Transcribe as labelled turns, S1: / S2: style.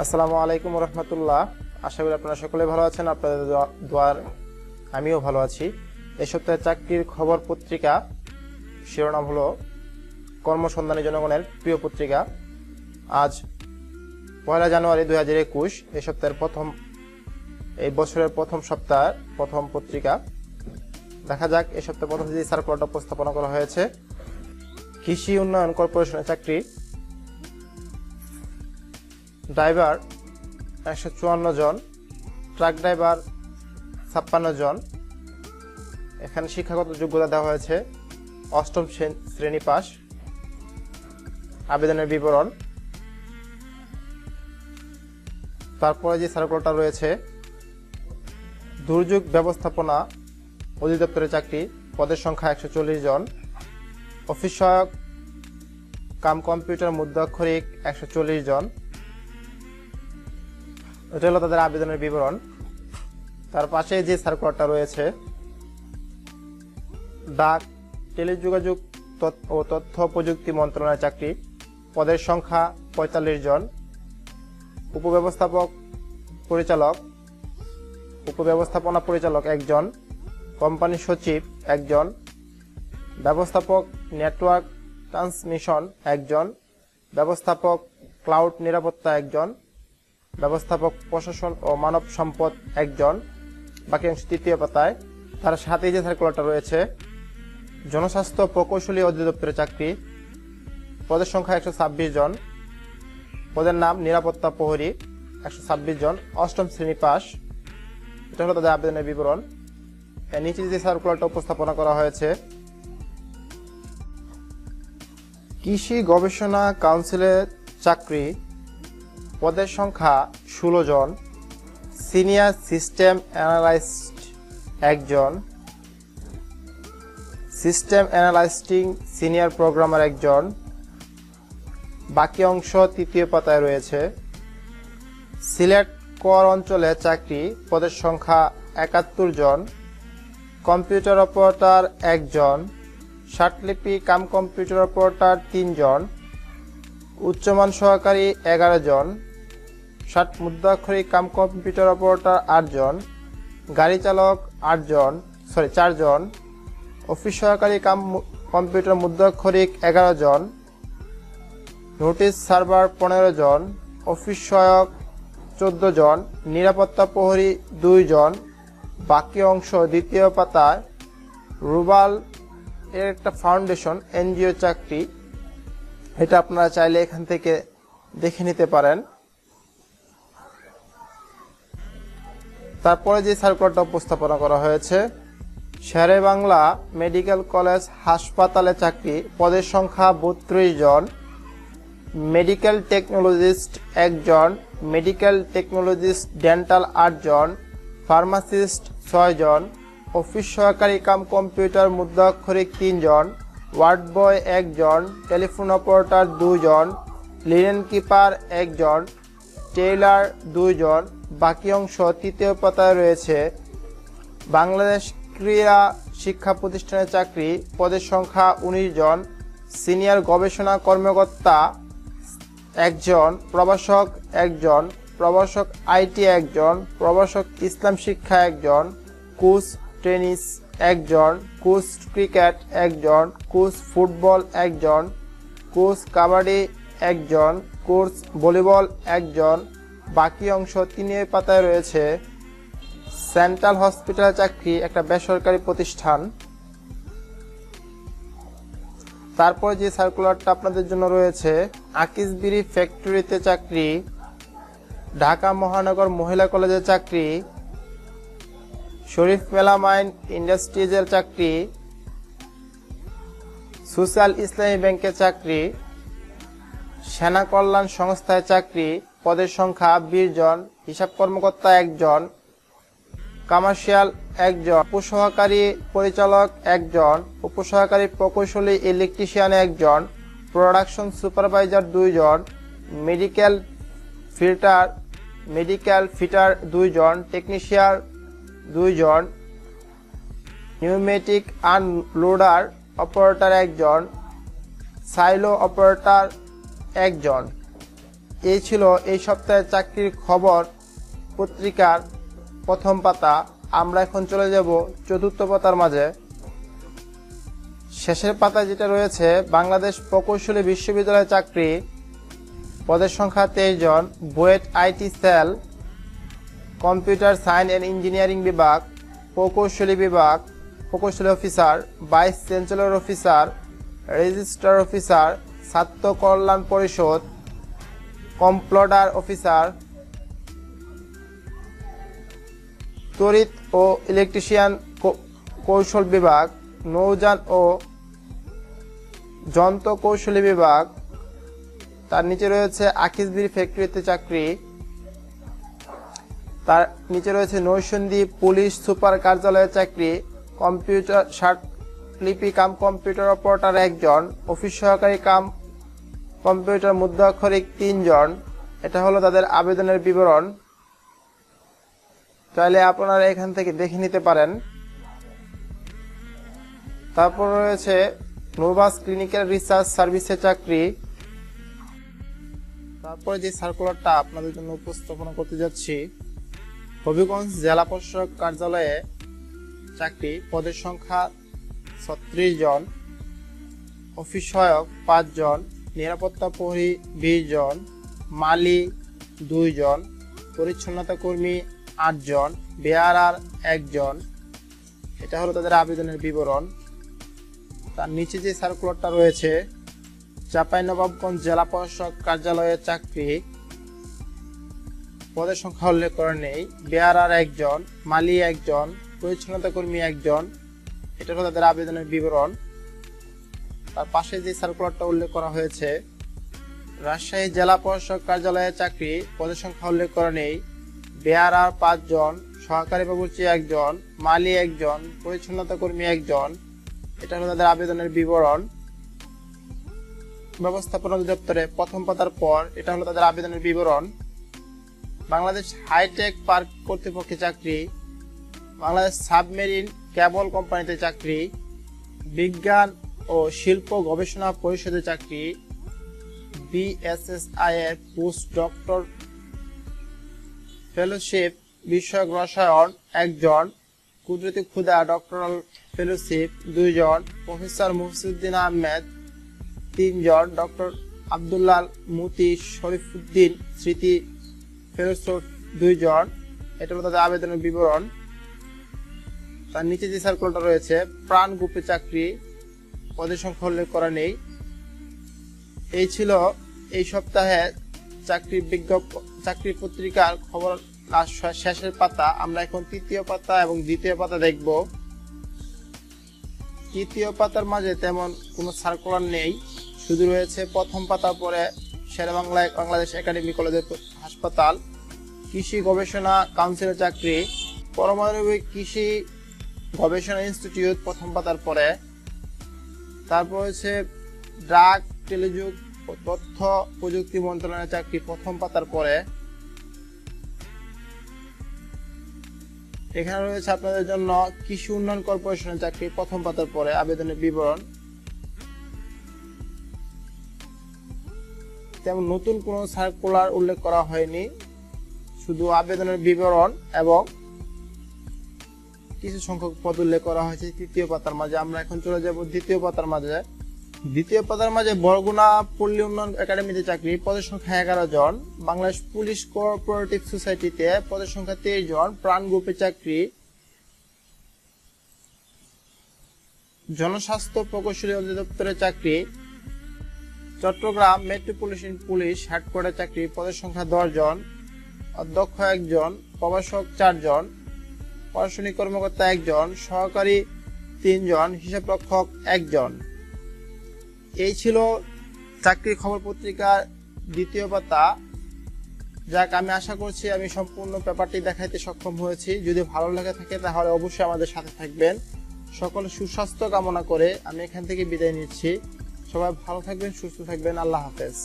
S1: আসসালামু আলাইকুম রহমতুল্লাহ। আশা করি আপনারা সকলে ভালো আছেন। আপনাদের দোয়ার আমিও ভালো আছি। এই সপ্তাহে চাকরির খবর পত্রিকা শিরোনাম হলো কর্মসন্ধানী জনগণের প্রিয় পত্রিকা। আজ 1 জানুয়ারি 2021, এই বছরের প্রথম সপ্তাহের প্রথম পত্রিকা। দেখা যাক এই সপ্তাহে প্রথম যে সার্কুলারটা উপস্থাপনা করা হয়েছে। কৃষি উন্নয়ন কর্পোরেশনের চাকরি, ড্রাইভার 154 জন, ট্রাক ড্রাইভার 56 জন। এখানে শিক্ষাগত যোগ্যতা দেওয়া হয়েছে 8ম শ্রেণী পাস। আবেদনের বিবরণ। তারপরে যে সার্কুলারটা রয়েছে, দুর্যোগ ব্যবস্থাপনা অধিদপ্তরের চাকরি, পদের সংখ্যা 140 জন, অফিস সহায়ক কাম কম্পিউটার মুদ্রাক্ষরিক 140 জন। এটা হলো তাদের আবেদনের বিবরণ। তার পাশে যে সার্কুলারটা রয়েছে, ডাক টেলিযোগাযোগ ও তথ্য প্রযুক্তি মন্ত্রণালয়ের চাকরি, পদের সংখ্যা 45 জন, উপব্যবস্থাপনা পরিচালক 1 জন, কোম্পানি সচিব 1 জন, ব্যবস্থাপক নেটওয়ার্ক ট্রান্সমিশন 1 জন, ব্যবস্থাপক ক্লাউড নিরাপত্তা 1 জন, ব্যবস্থাপক প্রশাসন ও মানব সম্পদ 1 জন। বাকি অংশ তৃতীয় পাতায়। তার সাথে যে সার্কুলারটা রয়েছে, জনস্বাস্থ্য প্রকৌশলী অধিদপ্তরের চাকরি, পদের সংখ্যা 126 জন, পদের নাম নিরাপত্তা প্রহরী, 126 জন, 8ম শ্রেণী পাস। এটা হলো তাদের আবেদনের বিবরণ। এর নিচে যে সার্কুলারটা উপস্থাপনা করা হয়েছে, কৃষি গবেষণা কাউন্সিলের চাকরি, পদের সংখ্যা 16 জন, সিনিয়র সিস্টেম অ্যানালাইস্ট 1 জন, সিস্টেম অ্যানালাইস্টিং সিনিয়র প্রোগ্রামার 1 জন। বাকি অংশ তৃতীয় পাতায় রয়েছে। সিলেট কর অঞ্চলে চাকরি, পদের সংখ্যা 71 জন, কম্পিউটার অপারেটর 1 জন, ষাটলিপি কাম কম্পিউটার অপারেটর 3 জন, উচ্চমান সহকারী 11 জন, ষাট মুদ্রাক্ষরিক কাম কম্পিউটার অপারেটর 8 জন, গাড়ি চালক 4 জন, অফিস সহকারী কাম কম্পিউটার মুদ্রাক্ষরিক 11 জন, নোটিশ সার্ভার 15 জন, অফিস সহায়ক 14 জন, নিরাপত্তা প্রহরী 2 জন। বাকি অংশ দ্বিতীয় পাতায়। রুবাল এর একটা ফাউন্ডেশন এনজিও চাকরি, এটা আপনারা চাইলে এখান থেকে দেখে নিতে পারেন। তারপরে যে সার্কুলারটা উপস্থাপনা করা হয়েছে, শেরে বাংলা মেডিকেল কলেজ হাসপাতালে চাকরি, পদের সংখ্যা 32 জন, মেডিকেল টেকনোলজিস্ট 1 জন, মেডিকেল টেকনোলজিস্ট ডেন্টাল 8 জন, ফার্মাসিস্ট 6 জন, অফিস সহকারী কাম কম্পিউটার মুদ্রাক্ষরিক 3 জন, ওয়ার্ড বয় 1 জন, টেলিফোন অপারেটর 2 জন, লিনেন কিপার 1 জন, টেইলার 2 জন। বাকি অংশ তৃতীয় পাতায় রয়েছে। বাংলাদেশ ক্রীড়া শিক্ষা প্রতিষ্ঠানের চাকরি, পদের সংখ্যা 19 জন, সিনিয়র গবেষণা কর্মকর্তা 1 জন, প্রভাষক 1 জন, প্রভাষক আইটি 1 জন, প্রভাষক ইসলাম শিক্ষা 1 জন, কোচ টেনিস 1 জন, কোচ ক্রিকেট 1 জন, কোচ ফুটবল 1 জন, কোচ কাবাডি 1 জন, কোচ ভলিবল 1 জন। বাকি অংশ 3 পাতায় রয়েছে। সেন্ট্রাল হসপিটাল চাকরি, একটা বেসরকারি প্রতিষ্ঠান। তারপর যে সার্কুলারটা আপনাদের জন্য রয়েছে, আকিসবিড়ি ফ্যাক্টরিতে চাকরি, ঢাকা মহানগর মহিলা কলেজের চাকরি, শরীফ মেলামাইন ইন্ডাস্ট্রিজের চাকরি, সোশ্যাল ইসলামী ব্যাংকের চাকরি, সেনা কল্যাণ সংস্থায় চাকরি, পদের সংখ্যা 20 জন, হিসাব কর্মকর্তা 1 জন, কমার্শিয়াল 1 জন, উপসহকারী পরিচালক 1 জন, উপসহকারী প্রকৌশলী ইলেকট্রিশিয়ান 1 জন, প্রোডাকশন সুপারভাইজার 2 জন, মেডিকেল ফিটার 2 জন, টেকনিশিয়ান 2 জন, নিউমেটিক আনলোডার অপারেটর 1 জন, সাইলো অপারেটর 1 জন। এই ছিল এই সপ্তাহের চাকরির খবর পত্রিকার প্রথম পাতা। আমরা এখন চলে যাব চতুর্থ পাতার মাঝে। শেষের পাতায় যেটা রয়েছে, বাংলাদেশ প্রকৌশলী বিশ্ববিদ্যালয়ের চাকরি, পদের সংখ্যা 23 জন, BUET IT cell, computer science and engineering বিভাগ, প্রকৌশলী বিভাগ, প্রকৌশলী officer, vice chancellor officer, registrar officer, ছাত্র কল্যাণ পরিষদ, কম্প্লোডার অফিসার, তড়িৎ ও ইলেকট্রিশিয়ান কৌশল বিভাগ, নৌযান ও যন্ত্র কৌশলী বিভাগ। তার নিচে রয়েছে আকিজবির ফ্যাক্টরিতে চাকরি। তার নিচে রয়েছে নৈসন্দী পুলিশ সুপার কার্যালয়ের চাকরি, কম্পিউটার লিপি কাম কম্পিউটার অপারেটর 1 জন, অফিস সহকারী কাম কম্পিউটার মুদ্রাক্ষরিক 3 জন। এটা হলো তাদের আবেদনের বিবরণ। চাইলে আপনারা এখান থেকে দেখে নিতে পারেন। তারপর রয়েছে নোভাস ক্লিনিক্যাল রিসার্চ সার্ভিসের চাকরি। তারপরে যে সার্কুলারটা আপনাদের জন্য উপস্থাপনা করতে যাচ্ছি, হবিগঞ্জ জেলা প্রশাসক কার্যালয়ে চাকরি, পদের সংখ্যা 36 জন, অফিস সহায়ক 5 জন, নিরাপত্তা প্রহরী 20 জন, মালি 2 জন, পরিচ্ছন্নতা কর্মী 8 জন, বেয়ারার 1 জন। এটা হলো তাদের আবেদনের বিবরণ। তার নিচে যে সার্কুলারটা রয়েছে, চাঁপাইনবাবগঞ্জ জেলা প্রশাসক কার্যালয়ের চাকরি, পদের সংখ্যা উল্লেখ করা নেই, বেয়ারার 1 জন, মালি 1 জন, পরিচ্ছন্নতা কর্মী 1 জন। এটা হলো তাদের আবেদনের বিবরণ। তার পাশে যে সার্কুলারটা উল্লেখ করা হয়েছে, রাজশাহী জেলা প্রশাসক কার্যালয়ের চাকরি, পদের সংখ্যা উল্লেখ করা নেই, বেয়ারার 5 জন, সহকারী বাবুর্চি 1 জন, মালি 1 জন, পরিচ্ছন্নতা কর্মী 1 জন। এটা হলো তাদের আবেদনের বিবরণ। ব্যবস্থাপনা অধিদপ্তরে প্রথম পাতার পর এটা হলো তাদের আবেদনের বিবরণ। বাংলাদেশ হাইটেক পার্ক কর্তৃপক্ষে চাকরি, বাংলাদেশ সাবমেরিন কেবল কোম্পানিতে চাকরি, বিজ্ঞান ও শিল্প গবেষণা পরিষদে চাকরি, বিএসএসআই এর পোস্ট ডক্টর ফেলোশিপ বিষয়ক রসায়ন 1 জন, কুদরতি ক্ষুদা ডক্টরাল ফেলোশিপ 2 জন, প্রফেসর মুফিসউদ্দিন আহমেদ 3 জন, ডক্টর আব্দুল্লাহ মুতি শরীফুদ্দিন স্মৃতি ফেলোশিপ 2 জন। এটা হলো তাদের আবেদনের বিবরণ। তার নিচে যে সার্কুলারটা রয়েছে, প্রাণ গ্রুপে চাকরি, পদের সংখ্যা উল্লেখ করা নেই। এই ছিল এই সপ্তাহে চাকরি পত্রিকার খবর শেষের পাতা। আমরা এখন তৃতীয় পাতা এবং দ্বিতীয় পাতা দেখব। তৃতীয় পাতার মাঝে তেমন কোনো সার্কুলার নেই, শুধু রয়েছে প্রথম পাতার পরে শেরেবাংলা বাংলাদেশ একাডেমি কলেজের হাসপাতাল, কৃষি গবেষণা কাউন্সিলের চাকরি, পারমাণবিক কৃষি গবেষণা ইনস্টিটিউট প্রথম পাতার পরে। তারপর হচ্ছে ডাক টেলিযোগ ও তথ্য প্রযুক্তি মন্ত্রণালয়ের চাকরি প্রথম পাতার পরে। এখানে রয়েছে আপনাদের জন্য কৃষি উন্নয়ন কর্পোরেশনের চাকরি প্রথম পাতার পরে আবেদনের বিবরণ। তেমন নতুন কোনো সার্কুলার উল্লেখ করা হয়নি, শুধু আবেদনের বিবরণ এবং কিছু সংখ্যক পদ উল্লেখ করা হয়েছে তৃতীয় পাতার মাঝে। আমরা এখন চলে যাব দ্বিতীয় পাতার মাঝে। দ্বিতীয় পাতার মাঝে বরগুনা পল্লী উন্নয়ন একাডেমিতে চাকরি, পদের সংখ্যা 11 জন, বাংলাদেশ পুলিশ কোঅপারেটিভ সোসাইটিতে পদের সংখ্যা 23 জন, প্রাণ গ্রুপে চাকরি, জনস্বাস্থ্য প্রকৌশলী অধিদপ্তরে চাকরি, চট্টগ্রাম মেট্রোপলিটন পুলিশ হেডকোয়ার্টার চাকরি, পদের সংখ্যা 10 জন, অধ্যক্ষ 1 জন, প্রভাষক 4 জন, প্রশাসনিক কর্মকর্তা 1 জন, সহকারী 3 জন, হিসাবরক্ষক 1 জন। এই ছিল চাকরির খবর পত্রিকার দ্বিতীয় পাতা। যাক, আমি আশা করছি আমি সম্পূর্ণ পেপারটি দেখাইতে সক্ষম হয়েছি। যদি ভালো লেগে থাকে তাহলে অবশ্যই আমাদের সাথে থাকবেন। সকলে সুস্বাস্থ্য কামনা করে আমি এখান থেকে বিদায় নিচ্ছি। সবাই ভালো থাকবেন, সুস্থ থাকবেন। আল্লাহ হাফেজ।